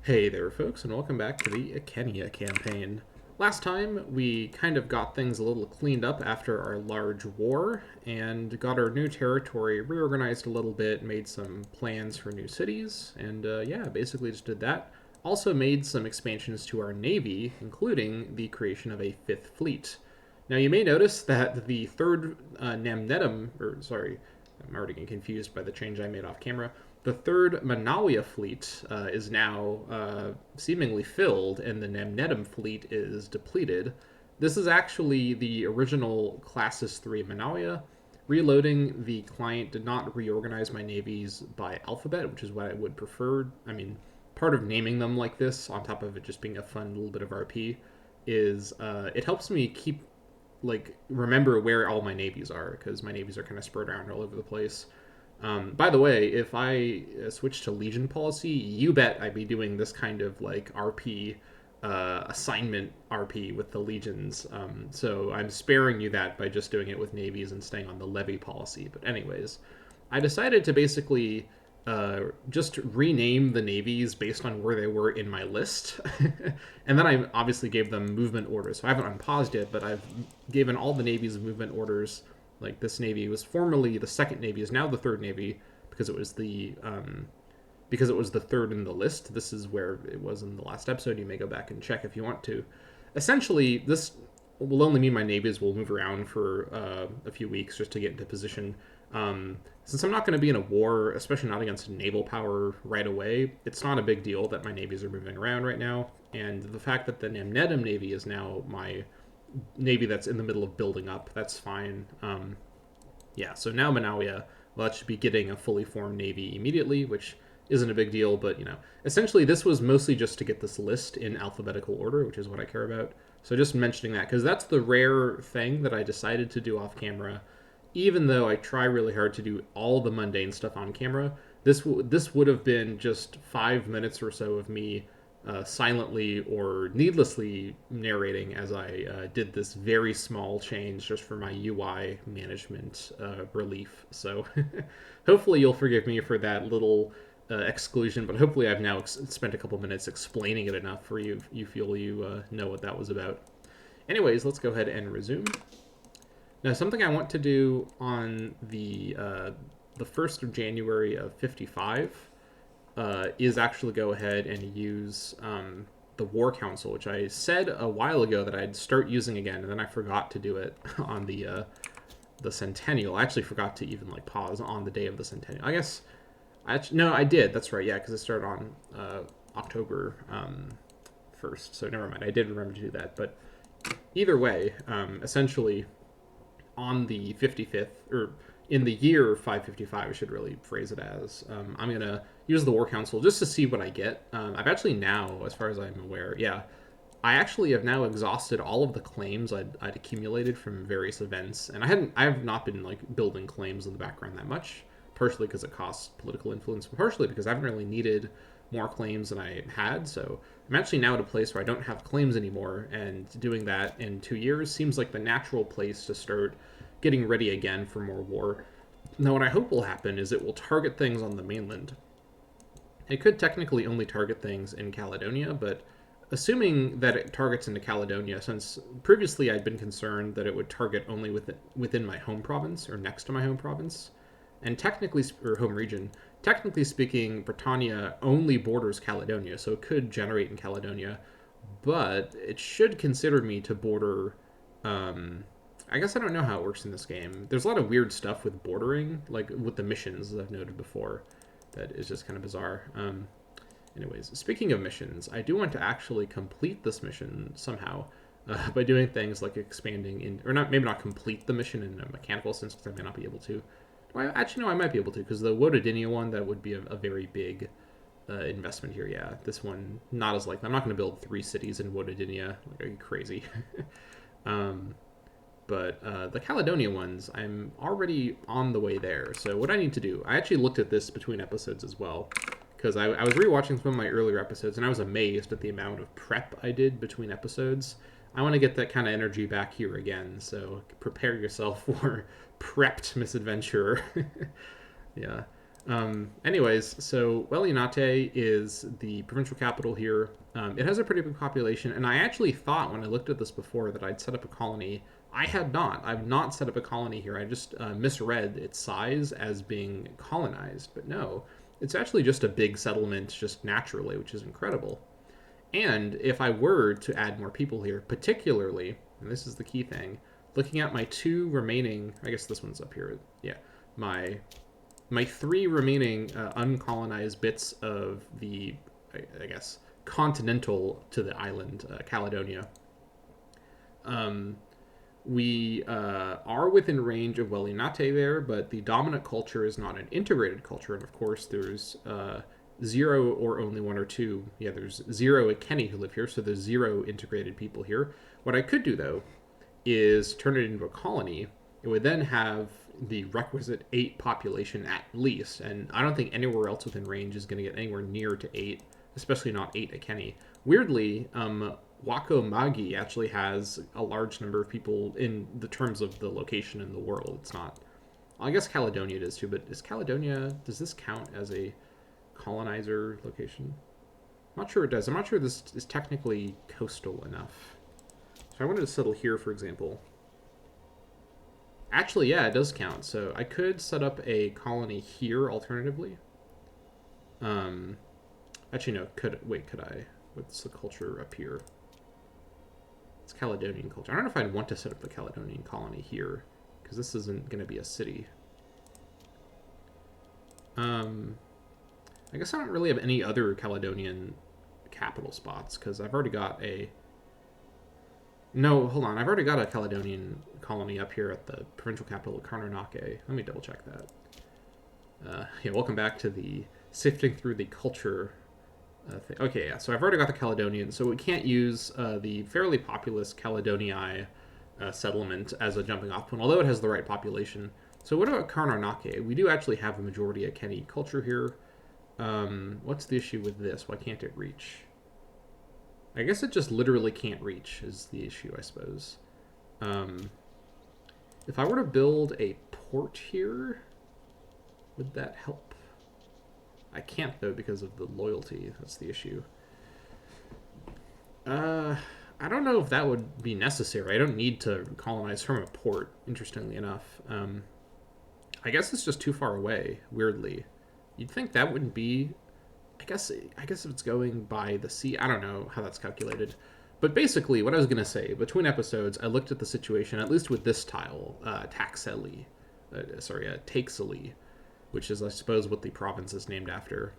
Hey there, folks, and welcome back to the Icenia campaign. Last time, we kind of got things a little cleaned up after our large war, and got our new territory reorganized a little bit, made some plans for new cities, and yeah, basically just did that. Also made some expansions to our navy, including the creation of a fifth fleet. Now, you may notice that the third Namnetum, or sorry, I'm already getting confused by the change I made off camera. The third Manalia fleet is now seemingly filled, and the Namnetum fleet is depleted. This is actually the original Classis 3 Manalia. Reloading, the client did not reorganize my navies by alphabet, which is what I would prefer. I mean, part of naming them like this, on top of it just being a fun little bit of RP, is it helps me keep remember where all my navies are, because my navies are kind of spread around all over the place. By the way, if I switch to Legion policy, you bet I'd be doing this kind of like RP assignment RP with the legions. So I'm sparing you that by just doing it with navies and staying on the levy policy. But anyways, I decided to basically just rename the navies based on where they were in my list. And then I obviously gave them movement orders. So I haven't unpaused yet, but I've given all the navies movement orders. Like, this navy was formerly the second navy, is now the third navy, because it was the third in the list. This is where it was in the last episode. You may go back and check if you want to. Essentially, this will only mean my navies will move around for a few weeks just to get into position. Since I'm not going to be in a war, especially not against a naval power right away, it's not a big deal that my navies are moving around right now. And the fact that the Namnetum navy is now my navy that's in the middle of building up, that's fine. Yeah, so now Manalia, well, that should be getting a fully formed navy immediately, which isn't a big deal, but essentially this was mostly just to get this list in alphabetical order, which is what I care about. So just mentioning that, because that's the rare thing that I decided to do off camera. Even though I try really hard to do all the mundane stuff on camera, this would have been just 5 minutes or so of me silently or needlessly narrating as I did this very small change just for my UI management relief. So hopefully you'll forgive me for that little exclusion, but hopefully I've now spent a couple minutes explaining it enough for you feel you know what that was about. Anyways, let's go ahead and resume. Now, something I want to do on the 1st of January of 55 is actually go ahead and use the War Council, which I said a while ago that I'd start using again, and then I forgot to do it on the Centennial. I actually forgot to even pause on the day of the Centennial. I guess no, I did. That's right. Yeah, because it started on October 1st. So never mind. I did remember to do that. But either way, essentially on the 55th, or in the year 555, I should really phrase it as, I'm going to use the War Council just to see what I get. I've actually now, as far as I'm aware, yeah, I actually have now exhausted all of the claims I'd accumulated from various events, and I have not been building claims in the background that much, partially because it costs political influence, but partially because I haven't really needed more claims than I had. So I'm actually now at a place where I don't have claims anymore, and doing that in 2 years seems like the natural place to start getting ready again for more war. Now, what I hope will happen is it will target things on the mainland. It could technically only target things in Caledonia, but assuming that it targets into Caledonia, since previously I'd been concerned that it would target only within my home province or next to my home province, and technically, or home region, technically speaking, Britannia only borders Caledonia, so it could generate in Caledonia, but it should consider me to border. I guess I don't know how it works in this game. There's a lot of weird stuff with bordering, like with the missions, as I've noted before, that is just kind of bizarre. Anyways, speaking of missions, I do want to actually complete this mission somehow by doing things like expanding in, or not, maybe not complete the mission in a mechanical sense, because I may not be able to. Well, actually, no, I might be able to, because the Wodadinia one, that would be a very big investment here. Yeah, this one, not as likely. I'm not going to build 3 cities in Wodadinia. Are you crazy? But the Caledonia ones, I'm already on the way there. So what I need to do, I actually looked at this between episodes as well, because I was rewatching some of my earlier episodes, and I was amazed at the amount of prep I did between episodes. I want to get that kind of energy back here again, so prepare yourself for prepped misadventure. Yeah. Anyways, so Wellinate is the provincial capital here. It has a pretty big population, and I actually thought when I looked at this before that I'd set up a colony. I had not. I've not set up a colony here. I just misread its size as being colonized, but no, it's actually just a big settlement just naturally, which is incredible. And if I were to add more people here, particularly, and this is the key thing, looking at my two remaining, I guess this one's up here. Yeah, my my three remaining uncolonized bits of the, I guess, continental to the island, Caledonia. Um, we are within range of Wellinate there, but the dominant culture is not an integrated culture, and of course there's zero or only one or two. Yeah, there's zero Iceni who live here, so there's zero integrated people here. What I could do though is turn it into a colony. It would then have the requisite 8 population at least, and I don't think anywhere else within range is going to get anywhere near to 8, especially not 8 Iceni. Weirdly, Wako Magi actually has a large number of people in the terms of the location in the world. It's not. I guess Caledonia it is too, but is Caledonia, does this count as a colonizer location? I'm not sure it does. I'm not sure this is technically coastal enough. So I wanted to settle here, for example. Actually, yeah, it does count. So I could set up a colony here alternatively. Actually, no. Could I? What's the culture up here? It's Caledonian culture. I don't know if I'd want to set up a Caledonian colony here, because this isn't going to be a city. I guess I don't really have any other Caledonian capital spots, because I've already got a... No, hold on. I've already got a Caledonian colony up here at the provincial capital of Karnanake. Let me double check that. Yeah, welcome back to the sifting through the culture thing. Okay, yeah, so I've already got the Caledonian, so we can't use the fairly populous Caledonii settlement as a jumping off point, although it has the right population. So what about Karnanake? We do actually have a majority Iceni culture here. What's the issue with this? Why can't it reach? I guess it just literally can't reach is the issue, I suppose. If I were to build a port here, would that help? I can't, though, because of the loyalty. That's the issue. I don't know if that would be necessary. I don't need to colonize from a port, interestingly enough. I guess it's just too far away, weirdly. You'd think that wouldn't be... I guess if it's going by the sea, I don't know how that's calculated. But basically, what I was going to say, between episodes, I looked at the situation, at least with this tile, Taxeli, which is, I suppose, what the province is named after.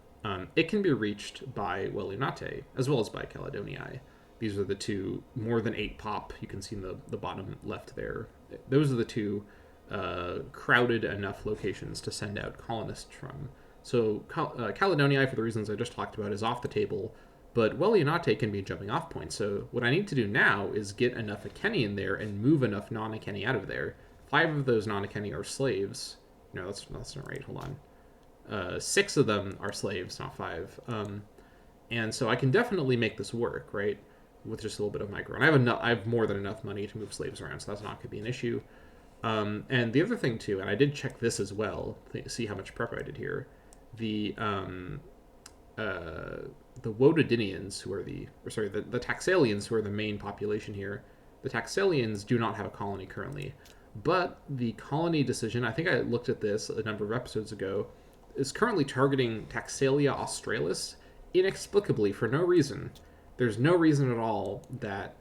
It can be reached by Wellinate, as well as by Caledonii. These are the two, more than 8 pop, you can see in the bottom left there. Those are the two crowded enough locations to send out colonists from. So Caledonii, for the reasons I just talked about, is off the table, but Wellinate can be a jumping off point. So what I need to do now is get enough Iceni in there and move enough non-Iceni out of there. 5 of those non-Iceni are slaves. No, that's not right. Hold on. 6 of them are slaves, not 5. And so I can definitely make this work, right? With just a little bit of micro. And I have more than enough money to move slaves around, so that's not going to be an issue. And the other thing too, and I did check this as well, see how much prep I did here. The Wodadinians, who are the Taxalians, who are the main population here. The Taxalians do not have a colony currently, but the colony decision, I think I looked at this a number of episodes ago, is currently targeting Taxalia australis inexplicably for no reason. There's no reason at all that,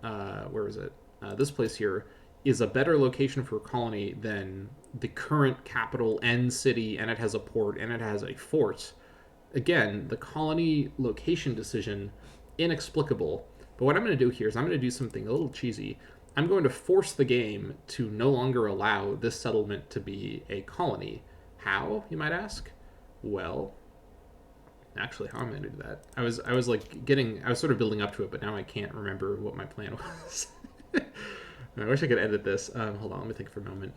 where is it? This place here is a better location for a colony than the current capital and city, and it has a port, and it has a fort. Again, the colony location decision, inexplicable. But what I'm going to do here is I'm going to do something a little cheesy. I'm going to force the game to no longer allow this settlement to be a colony. How, you might ask? Well, actually, how am I going to do that? I was sort of building up to it, but now I can't remember what my plan was. I wish I could edit this. Hold on, let me think for a moment.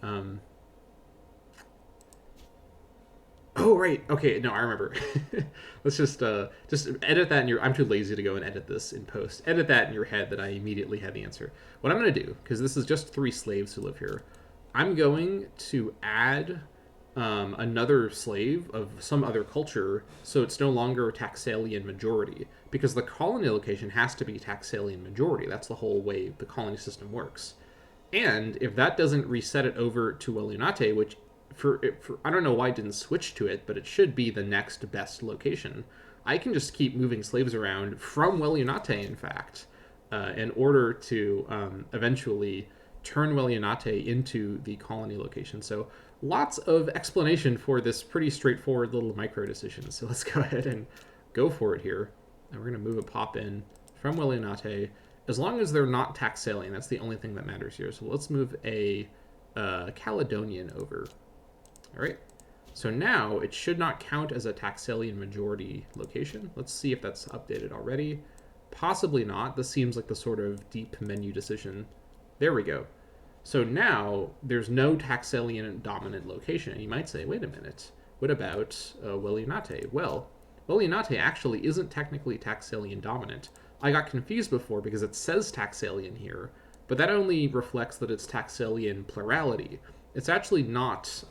Oh, right. Okay, no, I remember. Let's just edit that in your... I'm too lazy to go and edit this in post. Edit that in your head that I immediately had the answer. What I'm going to do, because this is just 3 slaves who live here, I'm going to add another slave of some other culture, so it's no longer a Taxalian majority, because the colony location has to be Taxalian majority. That's the whole way the colony system works. And if that doesn't reset it over to Wellunate, which for I don't know why it didn't switch to it, but it should be the next best location. I can just keep moving slaves around from Wellunate, in fact, in order to eventually turn Wellunate into the colony location. So lots of explanation for this pretty straightforward little micro decision. So let's go ahead and go for it here. And we're going to move a pop in from Wellunate. As long as they're not Taxalian, that's the only thing that matters here. So let's move a Caledonian over. All right. So now it should not count as a Taxalian majority location. Let's see if that's updated already. Possibly not. This seems like the sort of deep menu decision. There we go. So now there's no Taxalian dominant location. And you might say, wait a minute, what about Wellunate? Well, Wellunate actually isn't technically Taxalian dominant. I got confused before because it says Taxalian here, but that only reflects that it's Taxalian plurality. It's actually not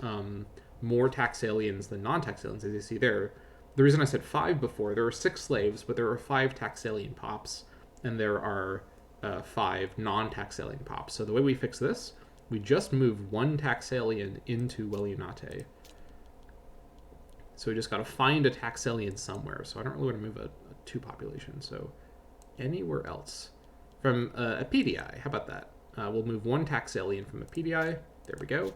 more Taxalians than non-Taxalians, as you see there. The reason I said 5 before, there are 6 slaves, but there are 5 Taxalian pops, and there are 5 non-Taxalian pops. So the way we fix this, we just move 1 Taxalian into Wellunate. So we just got to find a Taxalian somewhere. So I don't really want to move a 2 population. So anywhere else. From a PDI, how about that? We'll move 1 Taxalian from a PDI. There we go.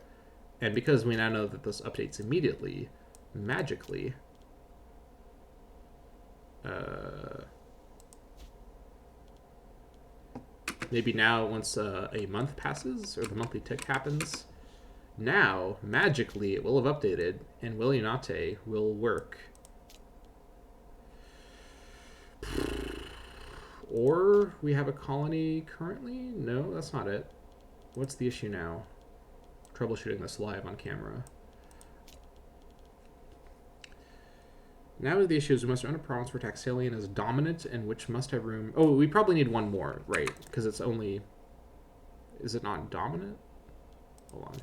And because we now know that this updates immediately, magically, maybe now once a month passes, or the monthly tick happens, now, magically, it will have updated, and Wellunate will work. Or we have a colony currently? No, that's not it. What's the issue now? Troubleshooting this live on camera. Now the issue is we must own a province where Taxalian is dominant and which must have room... Oh, we probably need 1 more, right? Because it's only... Is it not dominant? Hold on.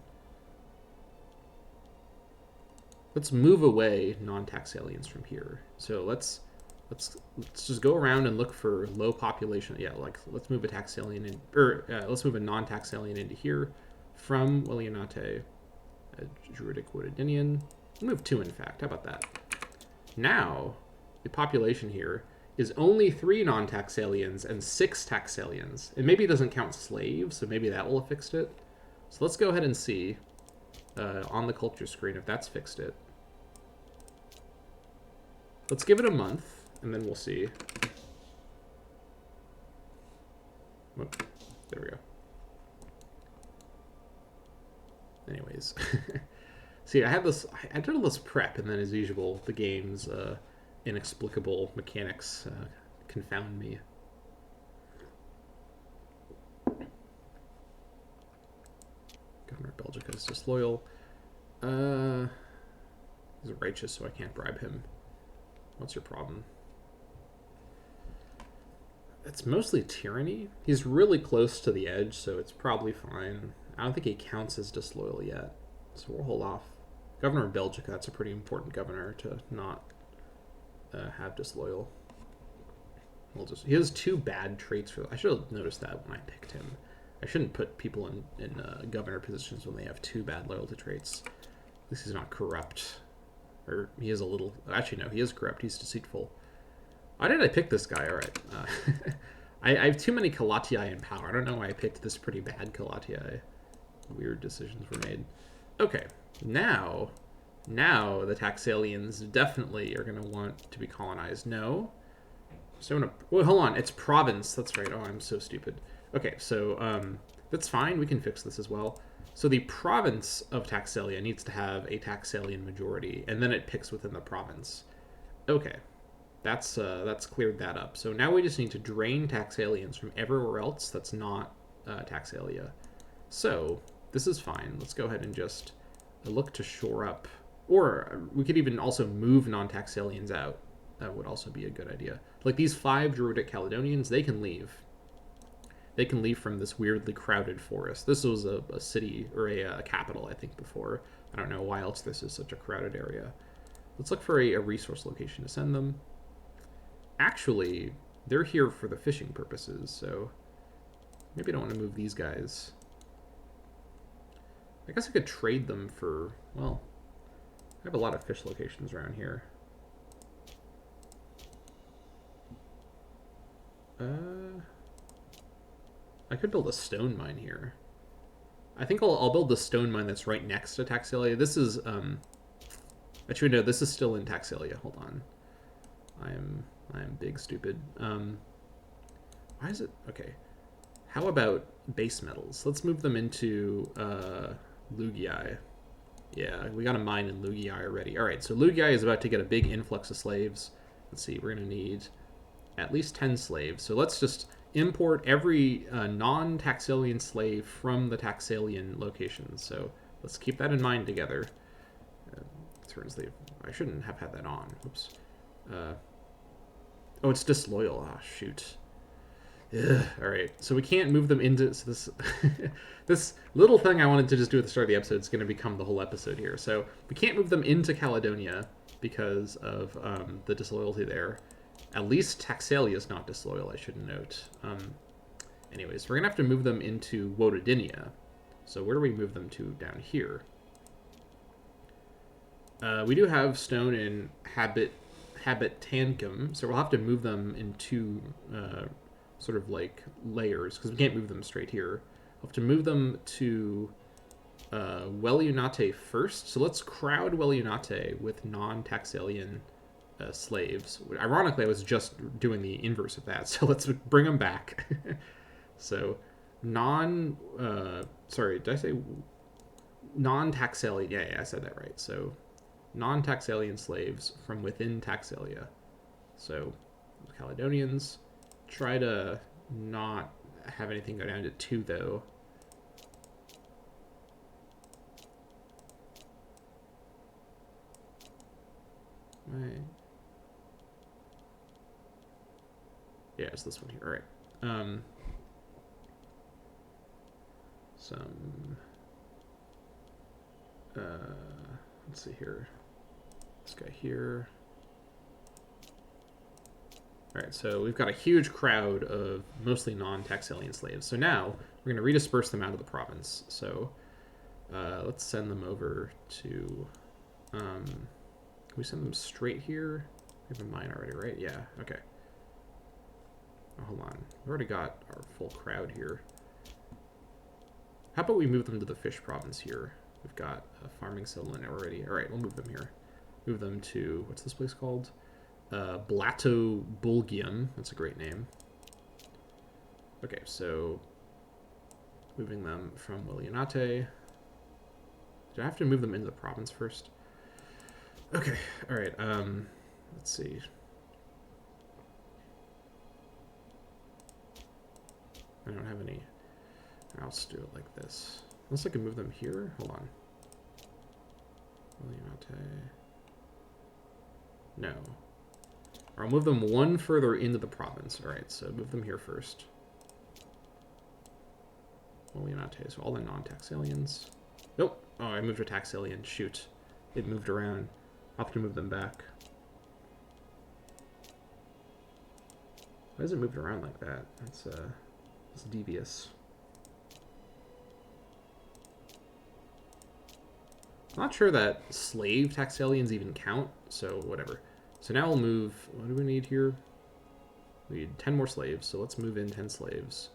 Let's move away non-Taxalians from here. So let's just go around and look for low population. Yeah, like let's move a Taxalian in, let's move a non-Taxalian into here from Wellunate, a Druidic Wooded Indian. We'll move 2, in fact. How about that? Now, the population here is only 3 non-Taxalians and 6 Taxalians. And maybe it doesn't count slaves, so maybe that will have fixed it. So let's go ahead and see on the culture screen if that's fixed it. Let's give it a month, and then we'll see. Oh, there we go. Anyways. See, I did all this prep, and then as usual, the game's inexplicable mechanics confound me. Governor Belgica is disloyal. He's righteous, so I can't bribe him. What's your problem? It's mostly tyranny. He's really close to the edge, so it's probably fine. I don't think he counts as disloyal yet, so we'll hold off. Governor of Belgica, that's a pretty important governor to not have disloyal. He has 2 bad traits for... I should have noticed that when I picked him. I shouldn't put people in governor positions when they have 2 bad loyalty traits. At least he's not corrupt. Or he is a little... Actually, no, he is corrupt. He's deceitful. Why did I pick this guy? All right. I have too many Calatii in power. I don't know why I picked this pretty bad Calatii. Weird decisions were made. Okay. Now the Taxalians definitely are going to want to be colonized. No. So well, hold on. It's province. That's right. Oh, I'm so stupid. Okay, so that's fine. We can fix this as well. So the province of Taxalia needs to have a Taxalian majority, and then it picks within the province. Okay, that's cleared that up. So now we just need to drain Taxalians from everywhere else that's not Taxalia. So this is fine. Let's go ahead and just look to shore up. Or we could even also move non-Taxalians out. That would also be a good idea. Like these 5 Druidic Caledonians, they can leave. They can leave from this weirdly crowded forest. This was a city, or a capital, I think, before. I don't know why else this is such a crowded area. Let's look for a resource location to send them. Actually, they're here for the fishing purposes, so maybe I don't want to move these guys. I guess I could trade them for, well, I have a lot of fish locations around here. I could build a stone mine here. I think I'll build the stone mine that's right next to Taxalia. This is, actually no, this is still in Taxalia. Hold on. I am big stupid. Why is it, okay. How about base metals? Let's move them into, Lugii. Yeah, we got a mine in Lugii already. Alright, so Lugii is about to get a big influx of slaves. Let's see, we're going to need at least 10 slaves. So let's just import every non-Taxalian slave from the Taxalian locations. So let's keep that in mind together. I shouldn't have had that on. Oops. Oh, it's disloyal. Ah, shoot. Ugh. All right, so we can't move them into so this. This little thing I wanted to just do at the start of the episode is going to become the whole episode here. So we can't move them into Caledonia because of the disloyalty there. At least Taxalia is not disloyal, I should note. Anyways, we're going to have to move them into Wododynia. So where do we move them to down here? We do have stone in Habitancum, so we'll have to move them in two sort of like layers, because we can't move them straight here. We'll have to move them to Welunate first. So let's crowd Welunate with non-Taxalian slaves. Ironically, I was just doing the inverse of that, so let's bring them back. So sorry, did I say non-Taxalian? Yeah, I said that right. So non-Taxalian slaves from within Taxalia. So Caledonians, try to not have anything go down to 2 though. Right. Yeah, it's this one here. All right. Let's see here. This guy here. All right, so we've got a huge crowd of mostly non-Taxalian slaves. So now we're going to redisperse them out of the province. So let's send them over to... can we send them straight here? We have a mine already, right? Yeah, okay. Oh, hold on. We've already got our full crowd here. How about we move them to the fish province here? We've got a farming settlement already. All right, we'll move them here. Move them to, what's this place called? Blato Bulgium. That's a great name. Okay, so moving them from Welunate. Do I have to move them into the province first? Okay, all right. Let's see. I don't have any. I'll just do it like this. Unless I can move them here. Hold on. Welunate. No. Or I'll move them one further into the province. All right, so move them here first. Welunate. So all the non-Taxalians. Nope. Oh, I moved a Taxalian. Shoot. It moved around. I'll have to move them back. Why is it moved around like that? That's devious. I'm not sure that slave Taxalians even count, so whatever. So now we'll move... What do we need here? We need 10 more slaves, so let's move in 10 slaves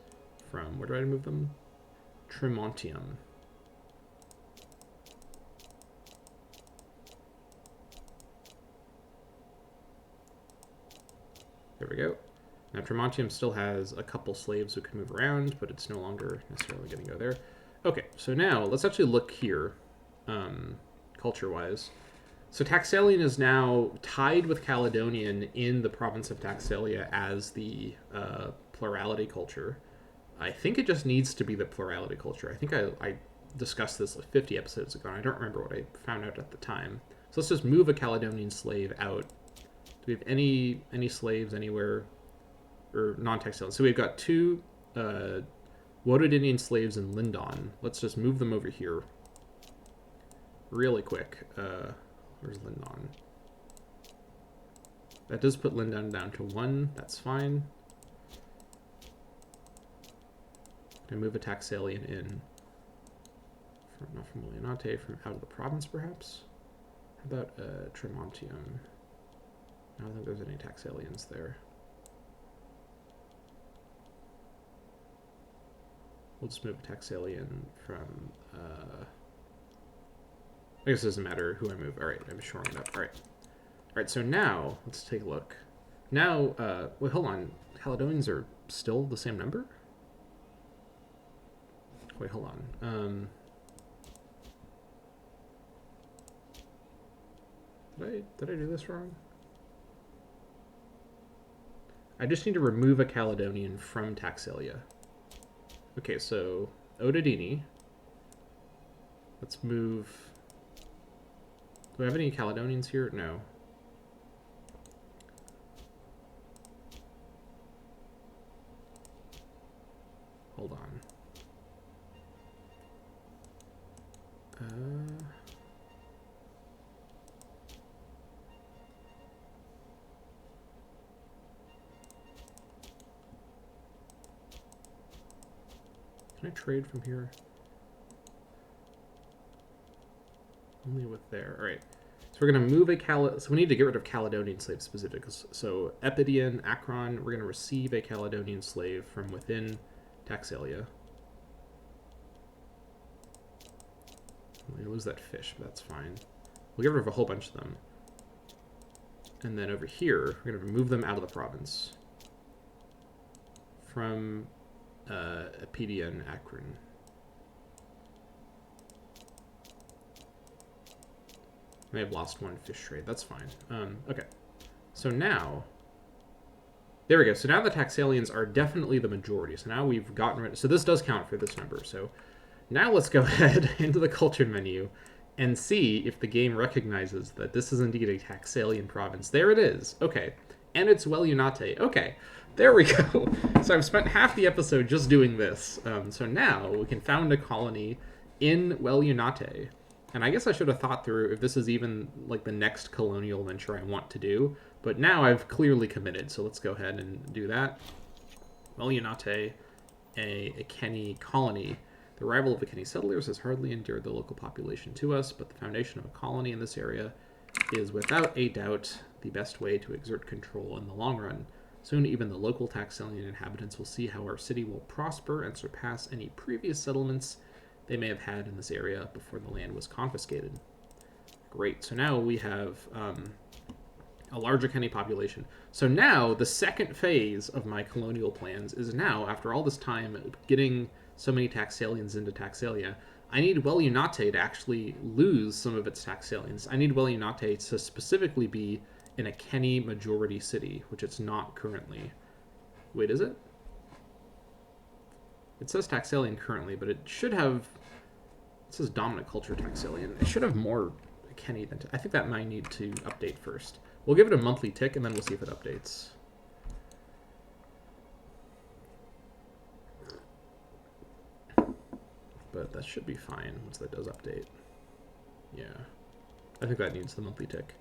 from... Where do I move them? Tremontium. There we go. Now Tremontium still has a couple slaves who can move around, but it's no longer necessarily going to go there. Okay, so now let's actually look here, culture-wise. So Taxalian is now tied with Caledonian in the province of Taxalia as the plurality culture. I think it just needs to be the plurality culture. I think I discussed this like 50 episodes ago, and I don't remember what I found out at the time. So let's just move a Caledonian slave out. Do we have any slaves anywhere? Or non-Taxalian. So we've got 2 Wododynian slaves in Lindon. Let's just move them over here. really quick. Where's Lindon? That does put Lindon down to 1. That's fine. Can I move a Taxalian in? Not from Leonate, from out of the province, perhaps? How about Tremontium? I don't think there's any Taxalians there. We'll just move a Taxalian from... I guess it doesn't matter who I move. Alright, I'm shoring it up. Alright, so now, let's take a look. Now, wait, hold on. Caledonians are still the same number? Wait, hold on. Did I do this wrong? I just need to remove a Caledonian from Taxalia. Okay, so Odadini. Let's move... Do I have any Caledonians here? No. Hold on. Can I trade from here? Only with there. Alright. So we're going to move a so we need to get rid of Caledonian slave specifics. So Epidian, Akron, we're going to receive a Caledonian slave from within Taxalia. We're going to lose that fish, but that's fine. We'll get rid of a whole bunch of them. And then over here, we're going to remove them out of the province. From Epidia and Akron. May have lost one fish trade. That's fine. Okay. So now... There we go. So now the Taxalians are definitely the majority. So now we've gotten rid... So this does count for this number. So now let's go ahead into the culture menu and see if the game recognizes that this is indeed a Taxalian province. There it is. Okay. And it's Welunate. Okay. There we go. So I've spent half the episode just doing this. So now we can found a colony in Welunate. And I guess I should have thought through if this is even like the next colonial venture I want to do. But now I've clearly committed. So let's go ahead and do that. Welunate, a Iceni colony. The arrival of Iceni settlers has hardly endeared the local population to us, but the foundation of a colony in this area is without a doubt the best way to exert control in the long run. Soon even the local Taxalian inhabitants will see how our city will prosper and surpass any previous settlements they may have had in this area before the land was confiscated. Great. So now we have a larger Iceni population. So now the second phase of my colonial plans is now, after all this time getting so many Taxalians into Taxalia, I need Welunate to actually lose some of its Taxalians. I need Welunate to specifically be in a Iceni majority city, which it's not currently. Wait, is it? It says Taxalian currently, but it should have... It says dominant culture Taxalian. It should have more Iceni than... I think that might need to update first. We'll give it a monthly tick, and then we'll see if it updates. But that should be fine once that does update. Yeah. I think that needs the monthly tick.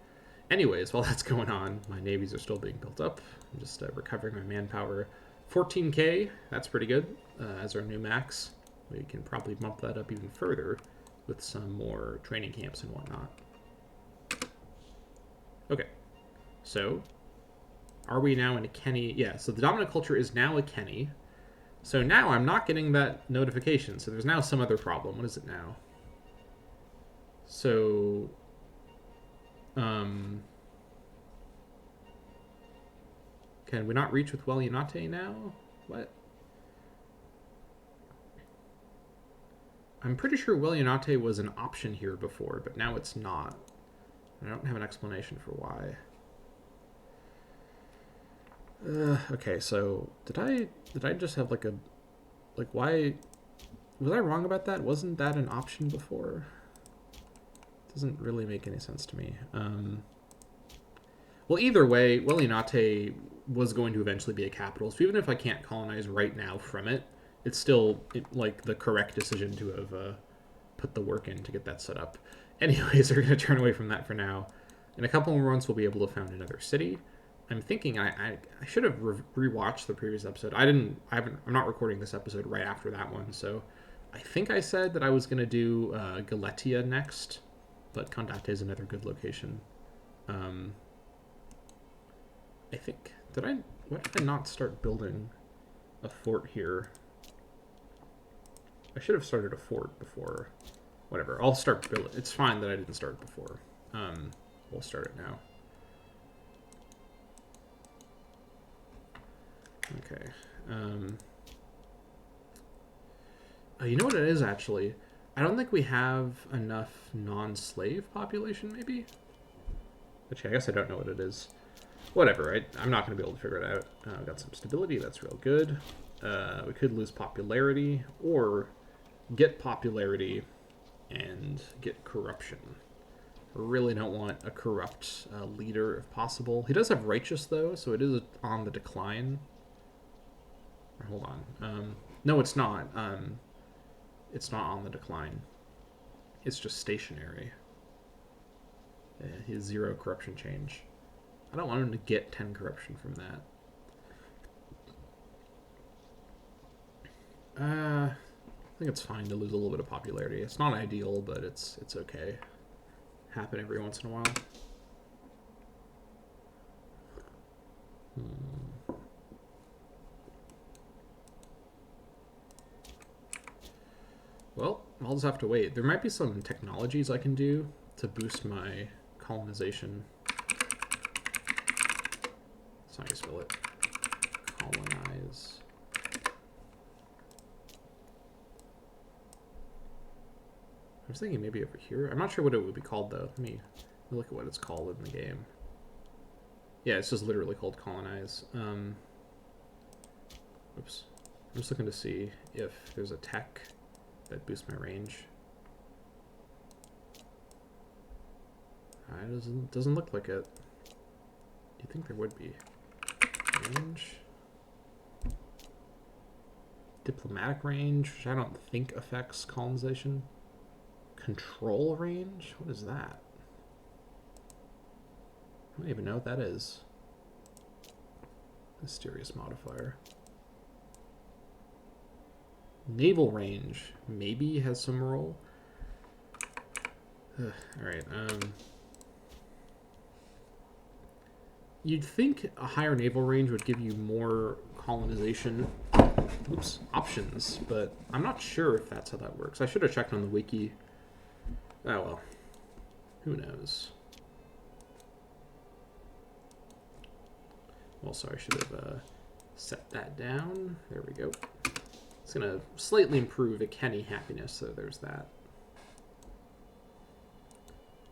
Anyways, while that's going on, my navies are still being built up. I'm just recovering my manpower. 14k, that's pretty good as our new max. We can probably bump that up even further with some more training camps and whatnot. Okay, so are we now in Iceni? Yeah, so the dominant culture is now Iceni. So now I'm not getting that notification. So there's now some other problem. What is it now? So, can we not reach with Welunate now? What? I'm pretty sure Welunate was an option here before, but now it's not. I don't have an explanation for why. Okay, so did I just have like why was I wrong about that? Wasn't that an option before? Doesn't really make any sense to me. Well, either way, Welunate was going to eventually be a capital, so even if I can't colonize right now from it, it's still like the correct decision to have put the work in to get that set up. Anyways, we're going to turn away from that for now. In a couple more months, we'll be able to found another city. I'm thinking I should have rewatched the previous episode. I'm not recording this episode right after that one, so I think I said that I was going to do Galatia next, but Condate is another good location. I think why did I not start building a fort here? I should have started a fort before. Whatever, I'll start building. It's fine that I didn't start before. We'll start it now. Okay. You know what it is, actually? I don't think we have enough non-slave population, maybe? Actually, I guess I don't know what it is. Whatever, I'm not going to be able to figure it out. I've got some stability, that's real good. We could lose popularity, or get popularity and get corruption. I really don't want a corrupt leader if possible. He does have righteous, though, so it is on the decline. Hold on. No, it's not. It's not on the decline. It's just stationary. He has 0 corruption change. I don't want him to get 10 corruption from that. I think it's fine to lose a little bit of popularity. It's not ideal, but it's okay. Happen every once in a while. Well, I'll just have to wait. There might be some technologies I can do to boost my colonization. That's how you spell it. Colonize. I was thinking maybe over here. I'm not sure what it would be called, though. Let me look at what it's called in the game. Yeah, it's just literally called colonize. Oops. I'm just looking to see if there's a tech that boosts my range. It doesn't look like it. You'd think there would be. Range. Diplomatic range, which I don't think affects colonization. Control range? What is that? I don't even know what that is. Mysterious modifier. Naval range maybe has some role. Alright, you'd think a higher naval range would give you more colonization options, but I'm not sure if that's how that works. I should have checked on the wiki. Oh well. Who knows? Also, I should have set that down. There we go. It's going to slightly improve Icenia happiness, so there's that.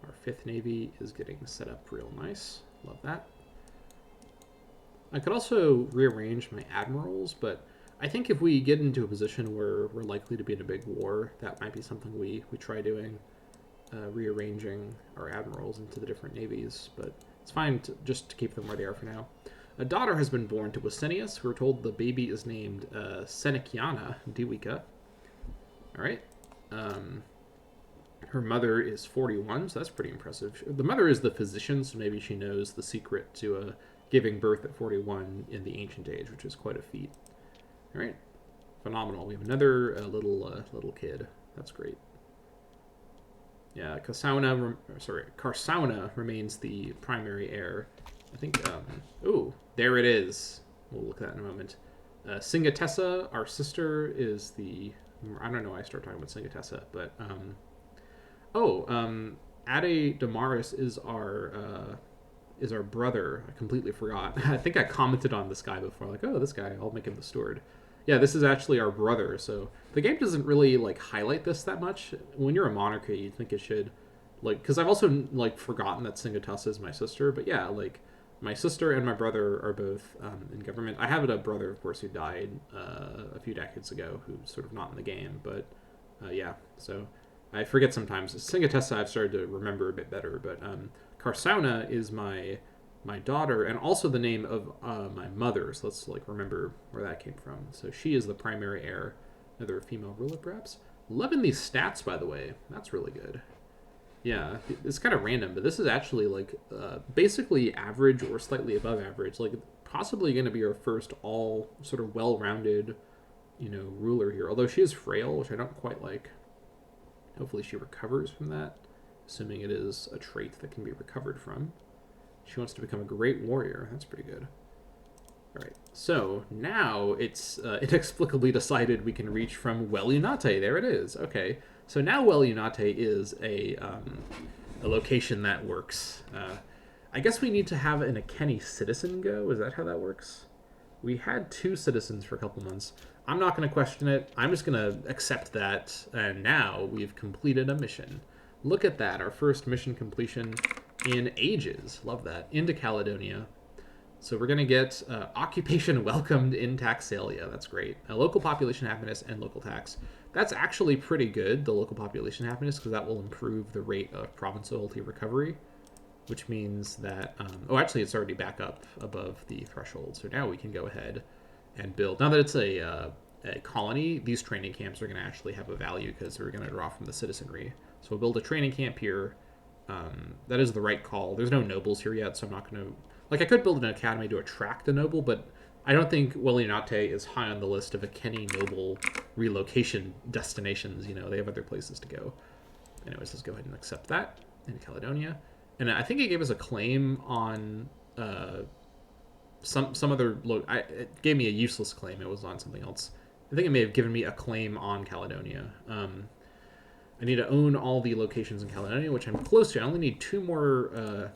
Our 5th Navy is getting set up real nice. Love that. I could also rearrange my admirals, but I think if we get into a position where we're likely to be in a big war, that might be something we try doing, rearranging our admirals into the different navies, but it's fine just to keep them where they are for now. A daughter has been born to Icenius. We're told the baby is named Seneciana Diwica. All right. Her mother is 41, so that's pretty impressive. The mother is the physician, so maybe she knows the secret to giving birth at 41 in the ancient age, which is quite a feat. All right. Phenomenal. We have another little kid. That's great. Yeah, Carsauna remains the primary heir. I think, ooh, there it is. We'll look at that in a moment. Singatessa, our sister, is the, I don't know why I start talking about Singatessa, but, Ade Damaris is our brother. I completely forgot. I think I commented on this guy before, like, oh, this guy, I'll make him the steward. Yeah, this is actually our brother, so the game doesn't really, like, highlight this that much. When you're a monarchy, you'd think it should, like, because I've also, like, forgotten that Singatessa is my sister, but yeah, like, my sister and my brother are both in government. I have a brother, of course, who died a few decades ago, who's sort of not in the game, but yeah, so I forget sometimes. Singatessa I've started to remember a bit better, but Carsauna is my daughter and also the name of my mother, so let's like remember where that came from. So she is the primary heir, another female ruler perhaps. Loving these stats, by the way. That's really good. Yeah, it's kind of random, but this is actually like basically average or slightly above average. Like possibly going to be our first all sort of well-rounded, ruler here. Although she is frail, which I don't quite like. Hopefully she recovers from that, assuming it is a trait that can be recovered from. She wants to become a great warrior. That's pretty good. All right, so now it's inexplicably decided we can reach from Welunate. There it is. Okay, so now Welunate is a location that works. I guess we need to have an Icenia citizen go. Is that how that works? We had 2 citizens for a couple months. I'm not going to question it. I'm just going to accept that, and now we've completed a mission. Look at that, our first mission completion in ages. Love that. Into Caledonia. So we're going to get occupation welcomed in Taxalia. That's great. Local population happiness and local tax. That's actually pretty good, the local population happiness, because that will improve the rate of province loyalty recovery, which means that... oh, actually, it's already back up above the threshold. So now we can go ahead and build. Now that it's a colony, these training camps are going to actually have a value because they're going to draw from the citizenry. So we'll build a training camp here. That is the right call. There's no nobles here yet, so I'm not going to... Like, I could build an academy to attract a noble, but I don't think Welunate is high on the list of Icenia noble relocation destinations. They have other places to go. Anyways, let's go ahead and accept that in Caledonia. And I think it gave us a claim on some other... It gave me a useless claim. It was on something else. I think it may have given me a claim on Caledonia. I need to own all the locations in Caledonia, which I'm close to. I only need 2 more...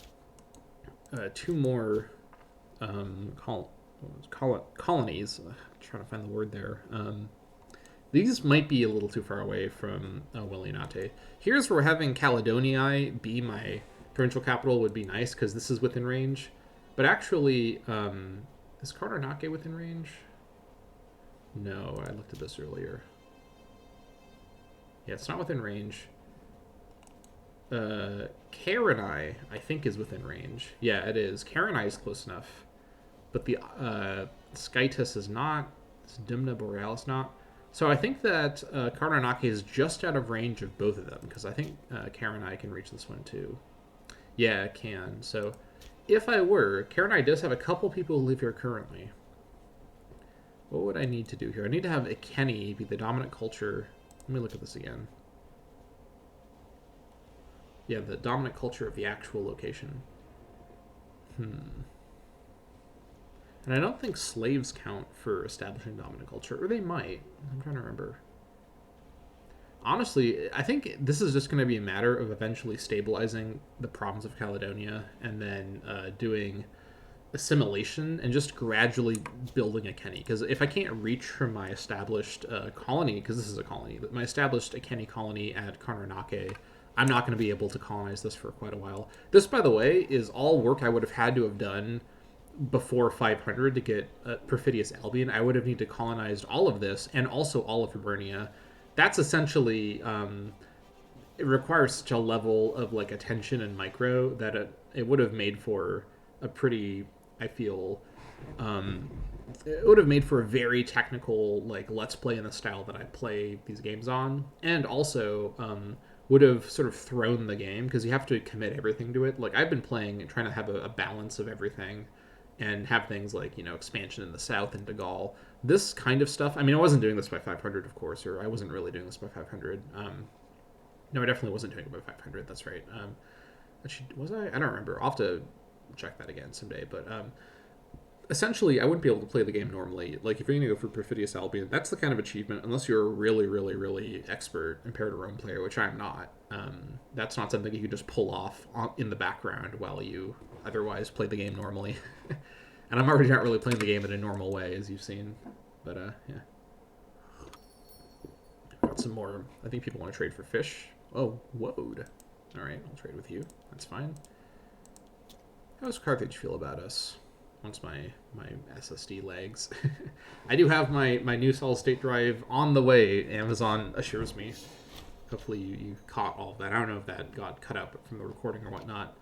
colonies. I'm trying to find the word there. These might be a little too far away from Welunate. Here's where having Caledonia be my provincial capital would be nice, because this is within range. But actually, is Colonialism within range? No, I looked at this earlier. Yeah, it's not within range. Karenai, I think, is within range. Yeah, it is. Karenai is close enough. But the Skytus is not. Dimna Borealis not. So I think that Karanaki is just out of range of both of them, because I think Karenai can reach this one too. Yeah, it can. So if I were, Karenai does have a couple people who live here currently. What would I need to do here? I need to have Icenia be the dominant culture. Let me look at this again. Yeah, the dominant culture of the actual location. And I don't think slaves count for establishing dominant culture, or they might. I'm trying to remember. Honestly, I think this is just going to be a matter of eventually stabilizing the province of Caledonia and then doing assimilation and just gradually building Icenia. Because if I can't reach from my established colony, because this is a colony, my established Icenia colony at Karnanake, I'm not going to be able to colonize this for quite a while. This, by the way, is all work I would have had to have done before 500 to get Perfidious Albion. I would have needed to colonize all of this and also all of Hibernia. That's essentially... it requires such a level of like attention and micro that it would have made for a pretty... I feel... it would have made for a very technical like let's play in the style that I play these games on. And also... would have sort of thrown the game, because you have to commit everything to it. Like, I've been playing and trying to have a balance of everything and have things like, expansion in the south into Gaul. This kind of stuff, I mean, I wasn't doing this by 500, of course, or I wasn't really doing this by 500. No, I definitely wasn't doing it by 500, that's right. Actually, was I? I don't remember. I'll have to check that again someday, but... essentially, I wouldn't be able to play the game normally. Like, if you're going to go for Perfidious Albion, that's the kind of achievement, unless you're a really, really, really expert Imperator Rome player, which I'm not. That's not something you can just pull off in the background while you otherwise play the game normally. And I'm already not really playing the game in a normal way, as you've seen. But, yeah. Got some more. I think people want to trade for fish. Oh, woad. All right, I'll trade with you. That's fine. How does Carthage feel about us? Once my SSD lags. I do have my new solid state drive on the way, Amazon assures me. Hopefully you caught all of that. I don't know if that got cut out from the recording or whatnot.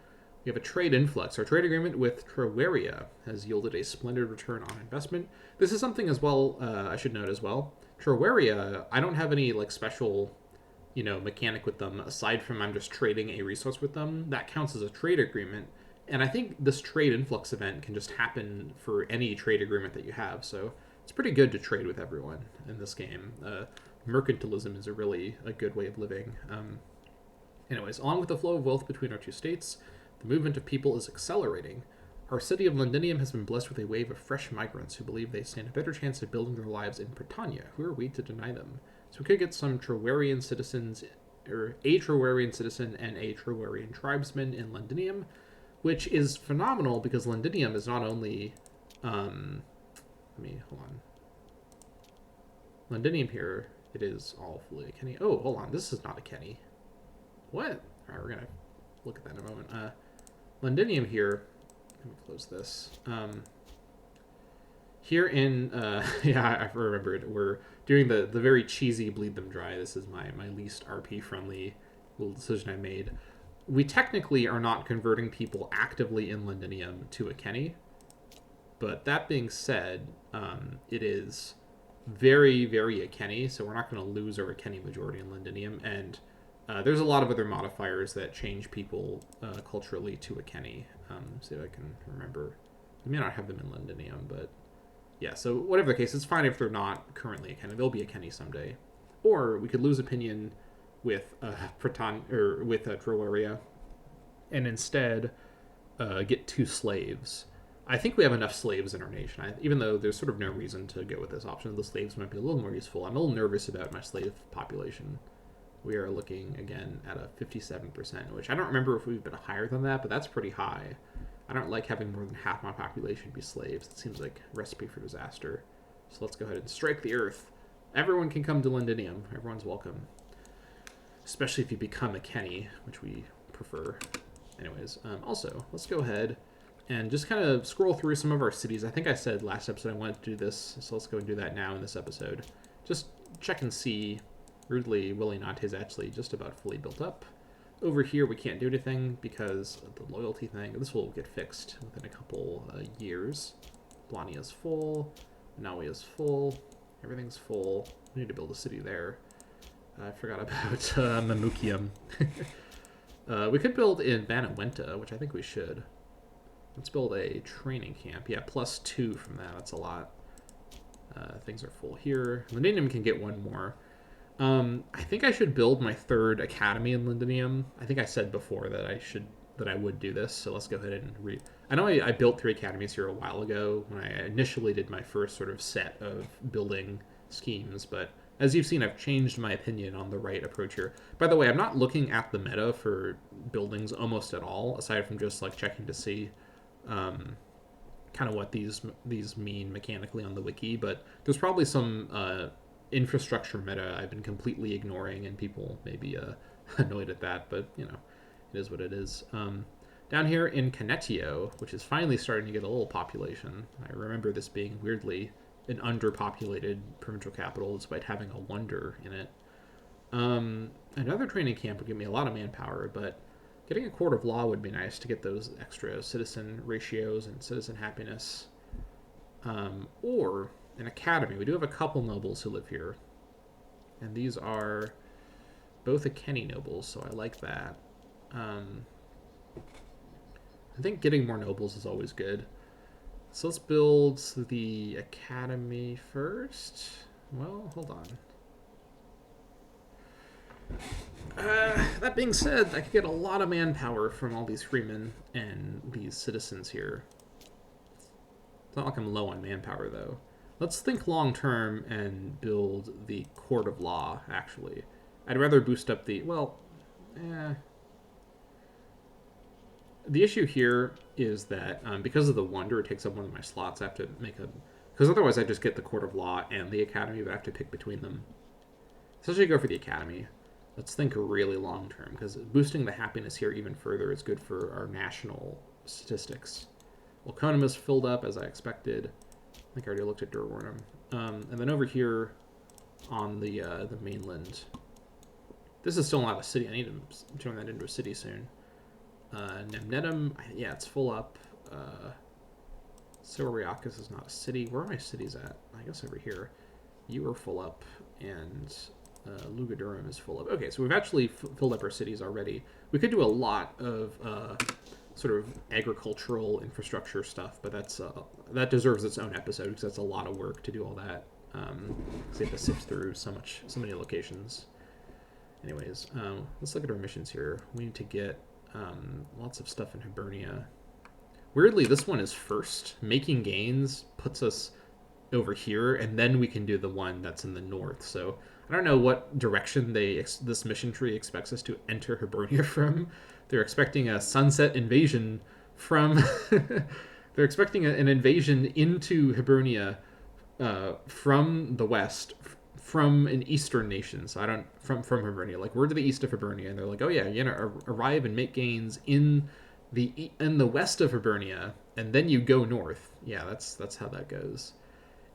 We have a trade influx. Our trade agreement with Troweria has yielded a splendid return on investment. This is something as well, I should note as well. Troweria, I don't have any like special mechanic with them, aside from I'm just trading a resource with them, that counts as a trade agreement. And I think this trade influx event can just happen for any trade agreement that you have. So it's pretty good to trade with everyone in this game. Mercantilism is a good way of living. Anyways, along with the flow of wealth between our two states, the movement of people is accelerating. Our city of Londinium has been blessed with a wave of fresh migrants who believe they stand a better chance of building their lives in Britannia. Who are we to deny them? So we could get some Trowarian citizens, or a Trowarian citizen and a Trowarian tribesman in Londinium, which is phenomenal because Londinium is not only, hold on. Londinium here, it is all fully a Kenny. Oh, hold on, this is not a Kenny. What? All right, we're gonna look at that in a moment. Londinium here. Let me close this. Here in yeah, I remembered. We're doing the very cheesy bleed them dry. This is my least RP friendly little decision I made. We technically are not converting people actively in Londinium to a Kenny, but that being said, it is very, very a Kenny, so we're not going to lose our Kenny majority in Londinium, and there's a lot of other modifiers that change people culturally to a Kenny. See if I can remember. We may not have them in Londinium, but yeah, so whatever the case, it's fine if they're not currently a Kenny. They'll be a Kenny someday. Or we could lose opinion with with Drowaria and instead get 2 slaves. I think we have enough slaves in our nation, even though there's sort of no reason to go with this option. The slaves might be a little more useful. I'm a little nervous about my slave population. We are looking, again, at a 57%, which I don't remember if we've been higher than that, but that's pretty high. I don't like having more than half my population be slaves. It seems like a recipe for disaster. So let's go ahead and strike the earth. Everyone can come to Londinium. Everyone's welcome. Especially if you become a Kenny, which we prefer. Anyways, also, let's go ahead and just kind of scroll through some of our cities. I think I said last episode I wanted to do this, so let's go and do that now in this episode. Just check and see. Rudely, Willinate is actually just about fully built up. Over here, we can't do anything because of the loyalty thing. This will get fixed within a couple years. Blani is full. Naui is full. Everything's full. We need to build a city there. I forgot about Mamukium. We could build in Banawenta, which I think we should. Let's build a training camp. Yeah, +2 from that. That's a lot. Things are full here. Londinium can get 1 more. I think I should build my 3rd academy in Londinium. I think I said before that I would do this, so let's go ahead and I know I built 3 academies here a while ago when I initially did my first sort of set of building schemes, but as you've seen, I've changed my opinion on the right approach here. By the way, I'm not looking at the meta for buildings almost at all, aside from just like checking to see kind of what these mean mechanically on the wiki, but there's probably some infrastructure meta I've been completely ignoring, and people may be annoyed at that, but it is what it is. Down here in Canetio, which is finally starting to get a little population. I remember this being weirdly an underpopulated provincial capital despite having a wonder in it. Another training camp would give me a lot of manpower, but getting a court of law would be nice to get those extra citizen ratios and citizen happiness. Or an academy. We do have a couple nobles who live here, and these are both a Kenny nobles, so I like that. I think getting more nobles is always good. So let's build the academy first. Well, hold on. That being said, I could get a lot of manpower from all these freemen and these citizens here. It's not like I'm low on manpower, though. Let's think long term and build the court of law, actually. I'd rather boost up the... The issue here is that because of the wonder, it takes up one of my slots. I have to make a... Because otherwise I just get the court of law and the academy, but I have to pick between them. So let's go for the academy. Let's think really long term, because boosting the happiness here even further is good for our national statistics. Welconum is filled up, as I expected. I think I already looked at Durwarnum. And then over here on the mainland, this is still not a city. I need to turn that into a city soon. Nemnetum, yeah, it's full up. Soriakis is not a city. Where are my cities at? I guess over here. You are full up, and Lugadurum is full of. Okay, so we've actually filled up our cities already. We could do a lot of sort of agricultural infrastructure stuff, but that deserves its own episode because that's a lot of work to do all that. Because you have to sift through so many locations. Anyways, let's look at our missions here. We need to get lots of stuff in Hibernia. Weirdly, this one is first. Making gains puts us over here, and then we can do the one that's in the north. So I don't know what direction this mission tree expects us to enter Hibernia from. They're expecting a sunset invasion from... They're expecting an invasion into Hibernia from the west, from an eastern nation. So I don't... From Hibernia. Like, we're to the east of Hibernia, and they're like, oh yeah, you're gonna arrive and make gains in the west of Hibernia, and then you go north. Yeah, that's how that goes.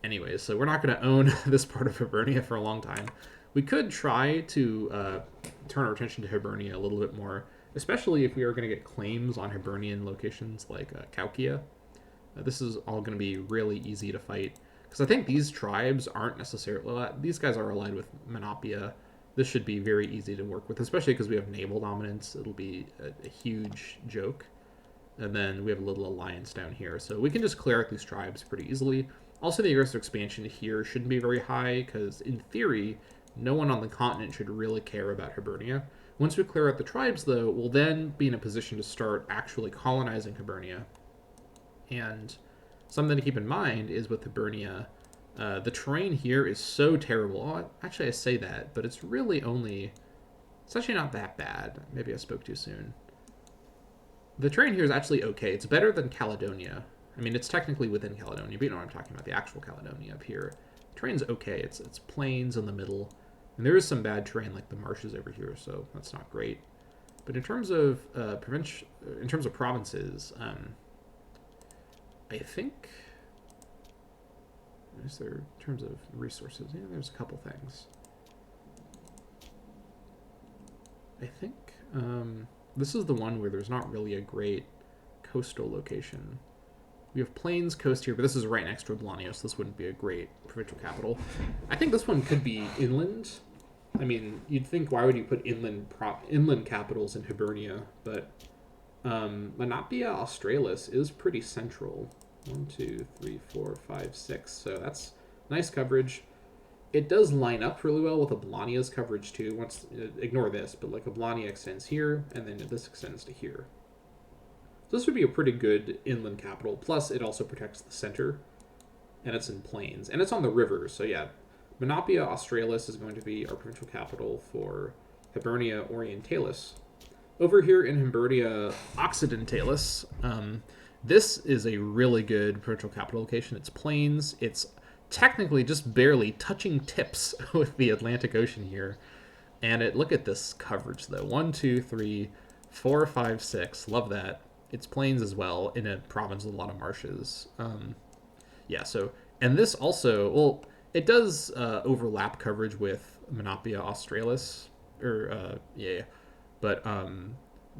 Anyways, so we're not going to own this part of Hibernia for a long time. We could try to turn our attention to Hibernia a little bit more, especially if we are going to get claims on Hibernian locations like Kaukia. This is all going to be really easy to fight, because I think these tribes aren't necessarily... Well, these guys are allied with Menopia. This should be very easy to work with, especially because we have naval dominance. It'll be a huge joke. And then we have a little alliance down here, so we can just clear out these tribes pretty easily. Also, the aggressive expansion here shouldn't be very high, because in theory, no one on the continent should really care about Hibernia. Once we clear out the tribes, though, we'll then be in a position to start actually colonizing Hibernia. And something to keep in mind is with Hibernia, the terrain here is so terrible. Oh, actually, I say that, but it's really only... It's actually not that bad. Maybe I spoke too soon. The terrain here is actually okay. It's better than Caledonia. I mean, it's technically within Caledonia, but you know what I'm talking about, the actual Caledonia up here. The terrain's okay. It's plains in the middle. And there is some bad terrain, like the marshes over here, so that's not great. But in terms of provinces, I think... Is there, in terms of resources, yeah, there's a couple things. I think this is the one where there's not really a great coastal location. We have plains coast here, but this is right next to Ablania, so this wouldn't be a great provincial capital. I think this one could be inland. I mean, you'd think, why would you put inland capitals in Hibernia? But Menopia Australis is pretty central. 1, 2, 3, 4, 5, 6. So that's nice coverage. It does line up really well with Ablania's coverage too. Once ignore this, but like Ablania extends here, and then this extends to here. So this would be a pretty good inland capital. Plus, it also protects the center, and it's in plains, and it's on the rivers. So yeah, Menopia Australis is going to be our provincial capital for Hibernia Orientalis. Over here in Hibernia Occidentalis, this is a really good provincial capital location. It's plains. It's technically just barely touching tips with the Atlantic Ocean here. And look at this coverage, though. 1, 2, 3, 4, 5, 6. Love that. It's plains as well in a province with a lot of marshes. Yeah, so... And this also... Well, it does overlap coverage with Menopia Australis. Yeah. But...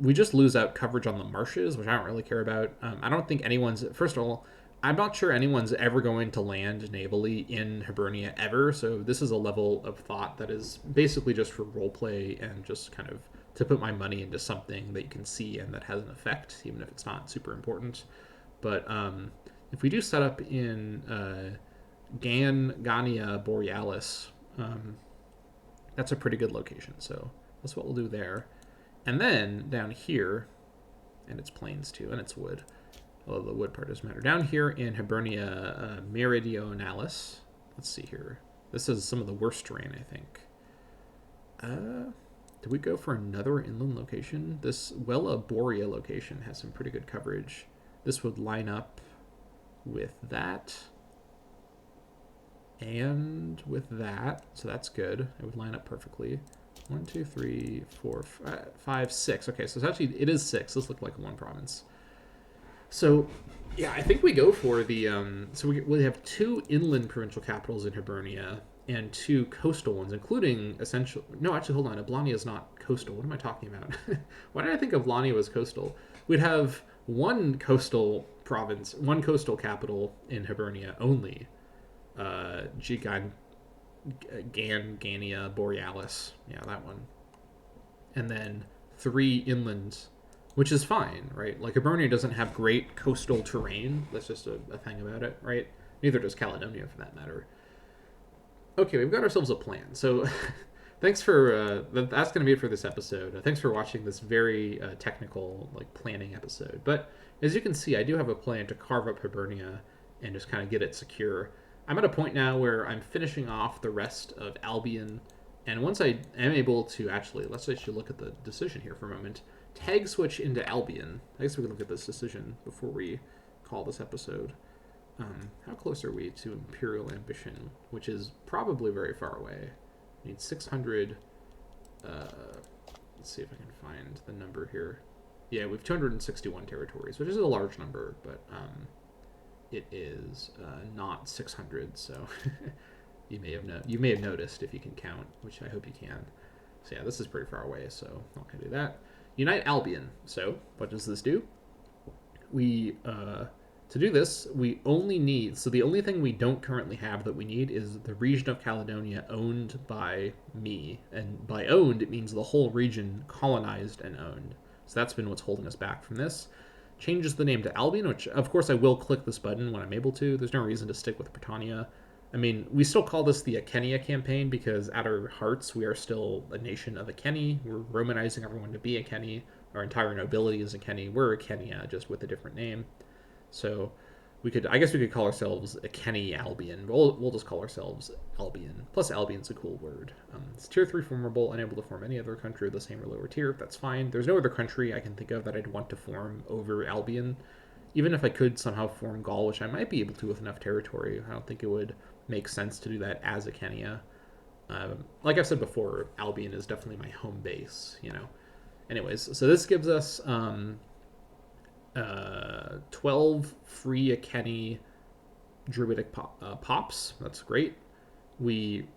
we just lose out coverage on the marshes, which I don't really care about. I don't think anyone's... First of all, I'm not sure anyone's ever going to land navally in Hibernia ever, so this is a level of thought that is basically just for roleplay and just kind of to put my money into something that you can see and that has an effect, even if it's not super important. But if we do set up in Gania Borealis, that's a pretty good location, so that's what we'll do there. And then down here, and it's plains too, and it's wood. Although the wood part doesn't matter. Down here in Hibernia Meridionalis, let's see here. This is some of the worst terrain, I think. Did we go for another inland location? This Wella Borea location has some pretty good coverage. This would line up with that. And with that, so that's good. It would line up perfectly. 1, 2, 3, 4, 5, 6. Okay, so it's actually, it is 6. This looked like one province. So, yeah, I think we go for the... so we have 2 inland provincial capitals in Hibernia and 2 coastal ones, including essentially... No, actually, hold on. Ablania is not coastal. What am I talking about? Why did I think Ablania was coastal? We'd have 1 coastal province, 1 coastal capital in Hibernia only. Gania Borealis. Yeah, that one. And then 3 inland, which is fine, right? Like, Hibernia doesn't have great coastal terrain. That's just a thing about it, right? Neither does Caledonia, for that matter. Okay, we've got ourselves a plan. So, thanks for that's going to be it for this episode. Thanks for watching this very technical, like, planning episode. But as you can see, I do have a plan to carve up Hibernia and just kind of get it secure. I'm at a point now where I'm finishing off the rest of Albion, and once I am able to actually, let's actually look at the decision here for a moment. Tag switch into Albion. I guess we can look at this decision before we call this episode. How close are we to Imperial Ambition, which is probably very far away? We need 600. Let's see if I can find the number here. Yeah, we have 261 territories, which is a large number, but it is not 600. So you may have noticed if you can count, which I hope you can. So yeah, this is pretty far away, so I'm not gonna do that. Unite Albion. So what does this do? We to do this, we only need, so the only thing we don't currently have that we need is the region of Caledonia owned by me. And by owned, it means the whole region colonized and owned. So that's been what's holding us back from this. Changes the name to Albion, which of course I will click this button when I'm able to. There's no reason to stick with Britannia. I mean, we still call this the Icenia campaign because at our hearts, we are still a nation of Iceni. We're Romanizing everyone to be Iceni. Our entire nobility is Iceni. We're Icenia, just with a different name. So I guess we could call ourselves Iceni Albion. We'll just call ourselves Albion. Plus, Albion's a cool word. It's tier 3 formable, unable to form any other country of the same or lower tier. That's fine. There's no other country I can think of that I'd want to form over Albion. Even if I could somehow form Gaul, which I might be able to with enough territory, I don't think it would make sense to do that as Icenia. Like I've said before, Albion is definitely my home base, you know. Anyways, so this gives us 12 free Iceni druidic pops. That's great. We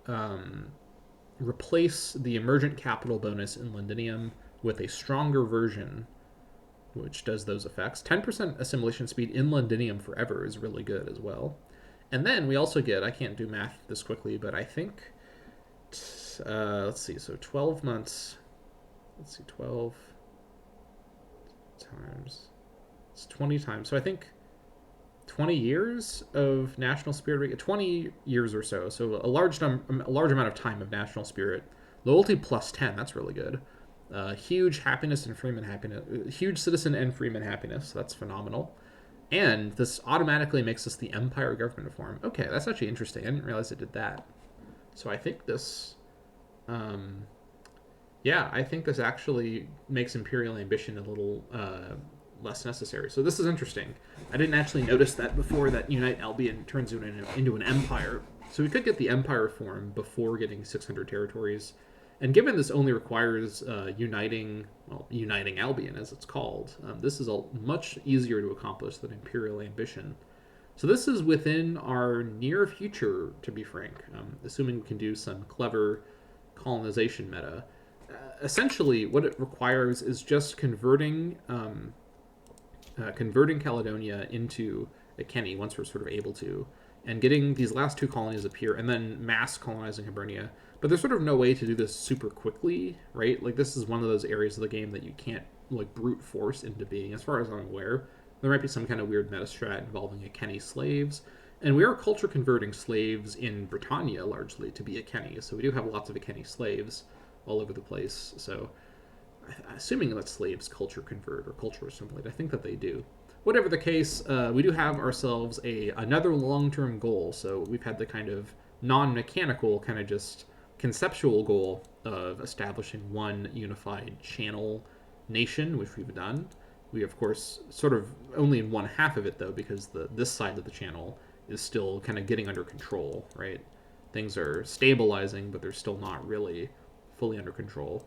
replace the emergent capital bonus in Londinium with a stronger version which does those effects. 10% assimilation speed in Londinium forever is really good as well. And then we also get, I can't do math this quickly, but I think, let's see, so 12 months, let's see, 12 times, it's 20 times. So I think 20 years of national spirit, 20 years or so. So a large amount of time of national spirit. Loyalty plus 10, that's really good. Huge happiness and freeman happiness, huge citizen and freeman happiness. That's phenomenal. And this automatically makes us the empire government form. Okay, that's actually interesting. I didn't realize it did that. So I think this, I think this actually makes imperial ambition a little less necessary. So this is interesting. I didn't actually notice that before, that Unite Albion turns into an empire. So we could get the empire form before getting 600 territories. And given this only requires uniting Albion, as it's called, this is much easier to accomplish than Imperial Ambition. So this is within our near future, to be frank, assuming we can do some clever colonization meta. Essentially, what it requires is just converting Caledonia into Iceni once we're sort of able to, and getting these last 2 colonies up here, and then mass colonizing Hibernia. But there's sort of no way to do this super quickly, right? Like, this is one of those areas of the game that you can't, like, brute force into being, as far as I'm aware. There might be some kind of weird meta strat involving Iceni slaves. And we are culture converting slaves in Britannia, largely, to be Iceni. So we do have lots of Iceni slaves all over the place. So, assuming that slaves culture convert or culture assimilate, I think that they do. Whatever the case, we do have ourselves another long-term goal. So we've had the kind of non-mechanical, kind of just conceptual goal of establishing one unified channel nation, which we've done. We, of course, sort of only in one half of it, though, because this side of the channel is still kind of getting under control, right? Things are stabilizing, but they're still not really fully under control.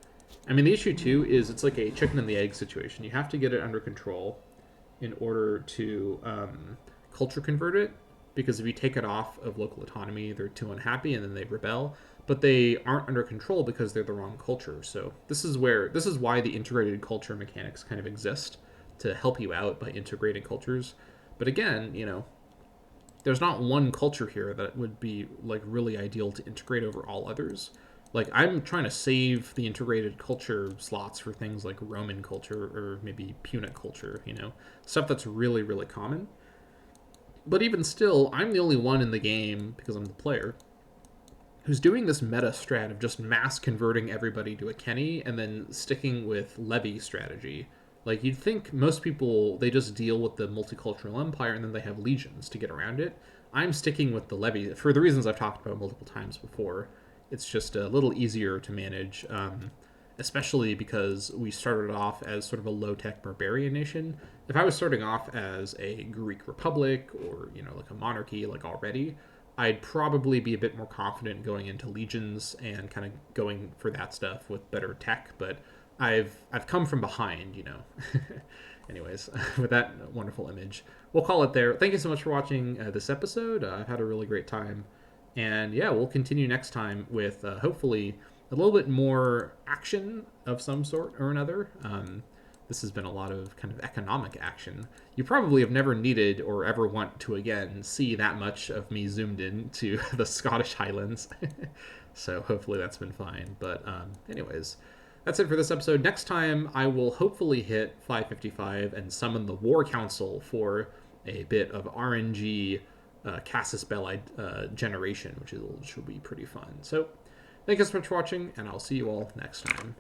I mean, the issue, too, is it's like a chicken and the egg situation. You have to get it under control in order to culture convert it, because if you take it off of local autonomy, they're too unhappy and then they rebel. But they aren't under control because they're the wrong culture. So this is why the integrated culture mechanics kind of exist, to help you out by integrating cultures. But again, there's not one culture here that would be like really ideal to integrate over all others. Like I'm trying to save the integrated culture slots for things like Roman culture or maybe Punic culture, stuff that's really, really common. But even still, I'm the only one in the game, because I'm the player, who's doing this meta strat of just mass converting everybody to a Kenny and then sticking with levy strategy. Like, you'd think most people, they just deal with the multicultural empire and then they have legions to get around it. I'm sticking with the levy for the reasons I've talked about multiple times before. It's just a little easier to manage, especially because we started off as sort of a low-tech barbarian nation. If I was starting off as a Greek republic or, like a monarchy, like already, I'd probably be a bit more confident going into legions and kind of going for that stuff with better tech. But I've come from behind. Anyways, with that wonderful image, we'll call it there. Thank you so much for watching this episode. I've had a really great time, and yeah, we'll continue next time with hopefully a little bit more action of some sort or another. This has been a lot of kind of economic action. You probably have never needed or ever want to again see that much of me zoomed in to the Scottish Highlands. So hopefully that's been fine. But anyways, that's it for this episode. Next time I will hopefully hit 555 and summon the War Council for a bit of RNG Casus Belli generation, which should be pretty fun. So thank you so much for watching, and I'll see you all next time.